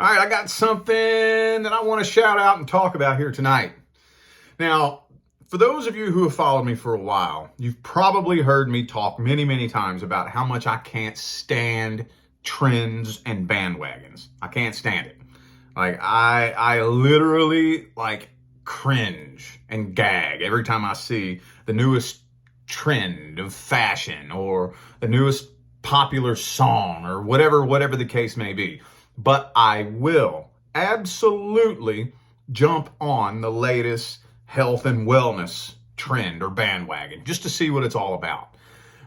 All right, I got something that I want to shout out and talk about here tonight. Now, for those of you who have followed me for a while, you've probably heard me talk many, many times about how much I can't stand trends and bandwagons. I can't stand it. I literally cringe and gag every time I see the newest trend of fashion or the newest popular song or whatever the case may be. But I will absolutely jump on the latest health and wellness trend or bandwagon just to see what it's all about.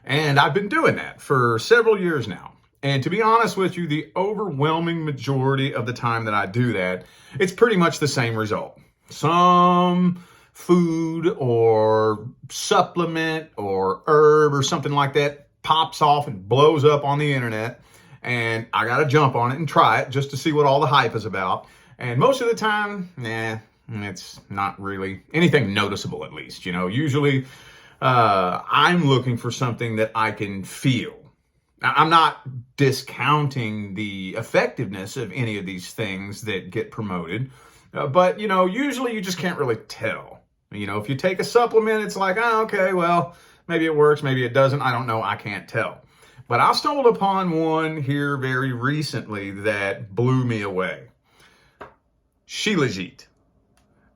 And I've been doing that for several years now. And to be honest with you, the overwhelming majority of the time that I do that, it's pretty much the same result. Some food or supplement or herb or something like that pops off and blows up on the internet. And I got to jump on it and try it just to see what all the hype is about. And most of the time, it's not really anything noticeable, at least. Usually I'm looking for something that I can feel. I'm not discounting the effectiveness of any of these things that get promoted. But usually you just can't really tell. If you take a supplement, it's like, oh, okay, well, maybe it works, maybe it doesn't. I don't know. I can't tell. But I stumbled upon one here very recently that blew me away. Shilajit.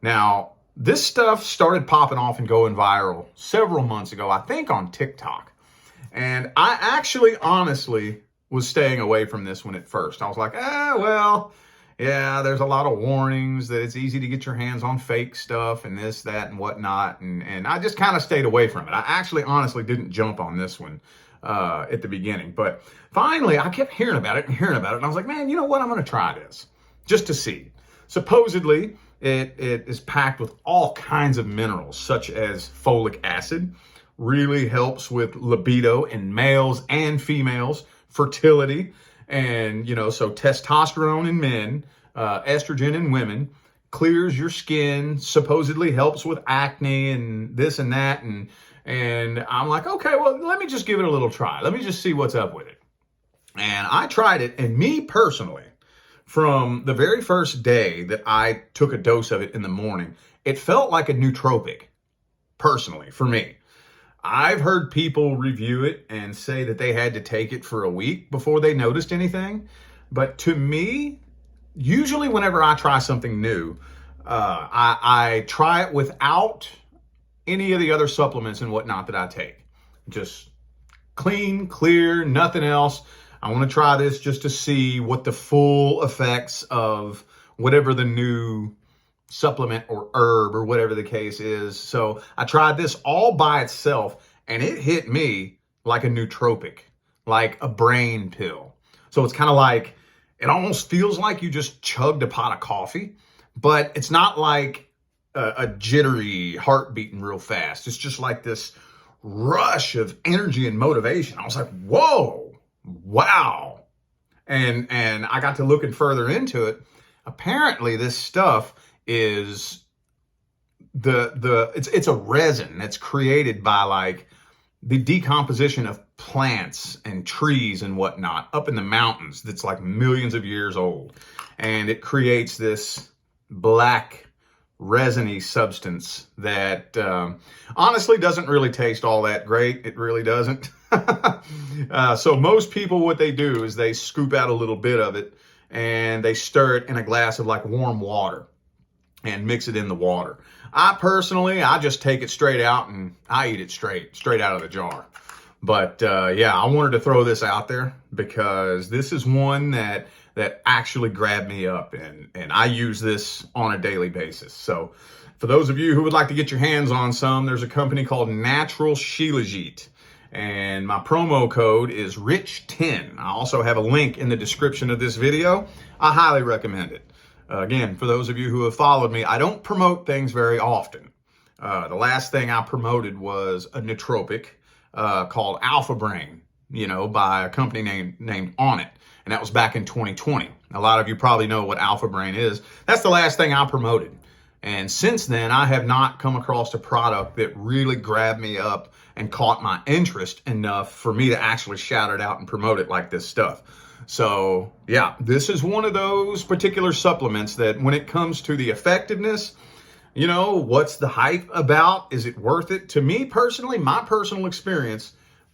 Now, this stuff started popping off and going viral several months ago, I think on TikTok. And I actually honestly was staying away from this one at first. I was like, yeah, there's a lot of warnings that it's easy to get your hands on fake stuff and this, that, and whatnot. And I just kind of stayed away from it. I actually honestly didn't jump on this one at the beginning. But finally, I kept hearing about it. And I was like, man, you know what? I'm going to try this just to see. Supposedly, it is packed with all kinds of minerals, such as folic acid, really helps with libido in males and females, fertility, and, so testosterone in men, estrogen in women, clears your skin, supposedly helps with acne and this and that. And I'm like, okay, well, let me just give it a little try. Let me just see what's up with it. And I tried it, and me personally, from the very first day that I took a dose of it in the morning, it felt like a nootropic, personally, for me. I've heard people review it and say that they had to take it for a week before they noticed anything. But to me, usually whenever I try something new, I try it without any of the other supplements and whatnot that I take. Just clean, clear, nothing else. I want to try this just to see what the full effects of whatever the new supplement or herb or whatever the case is. So I tried this all by itself, and it hit me like a nootropic, like a brain pill. So it's kind of like, it almost feels like you just chugged a pot of coffee, but it's not like a jittery heart beating real fast. It's just like this rush of energy and motivation. I was like, whoa, wow. And I got to looking further into it. Apparently this stuff is it's a resin that's created by the decomposition of plants and trees and whatnot up in the mountains that's like millions of years old. And it creates this black resiny substance that honestly doesn't really taste all that great. It really doesn't. So most people, what they do is they scoop out a little bit of it and they stir it in a glass of warm water and mix it in the water. I just take it straight out and I eat it straight out of the jar. But I wanted to throw this out there because this is one that actually grabbed me up, and I use this on a daily basis. So for those of you who would like to get your hands on some, there's a company called Natural Shilajit, and my promo code is RICH10. I also have a link in the description of this video. I highly recommend it. Again, for those of you who have followed me, I don't promote things very often. The last thing I promoted was a nootropic called Alpha Brain, by a company named On It. And that was back in 2020. A lot of you probably know what Alpha Brain is. That's the last thing I promoted. And since then, I have not come across a product that really grabbed me up and caught my interest enough for me to actually shout it out and promote it like this stuff. So yeah, this is one of those particular supplements that when it comes to the effectiveness, what's the hype about? Is it worth it? To me personally, my personal experience,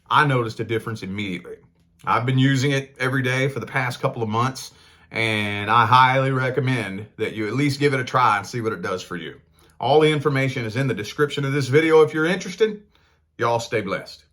I noticed a difference immediately. I've been using it every day for the past couple of months, and I highly recommend that you at least give it a try and see what it does for you. All the information is in the description of this video if you're interested. Y'all stay blessed.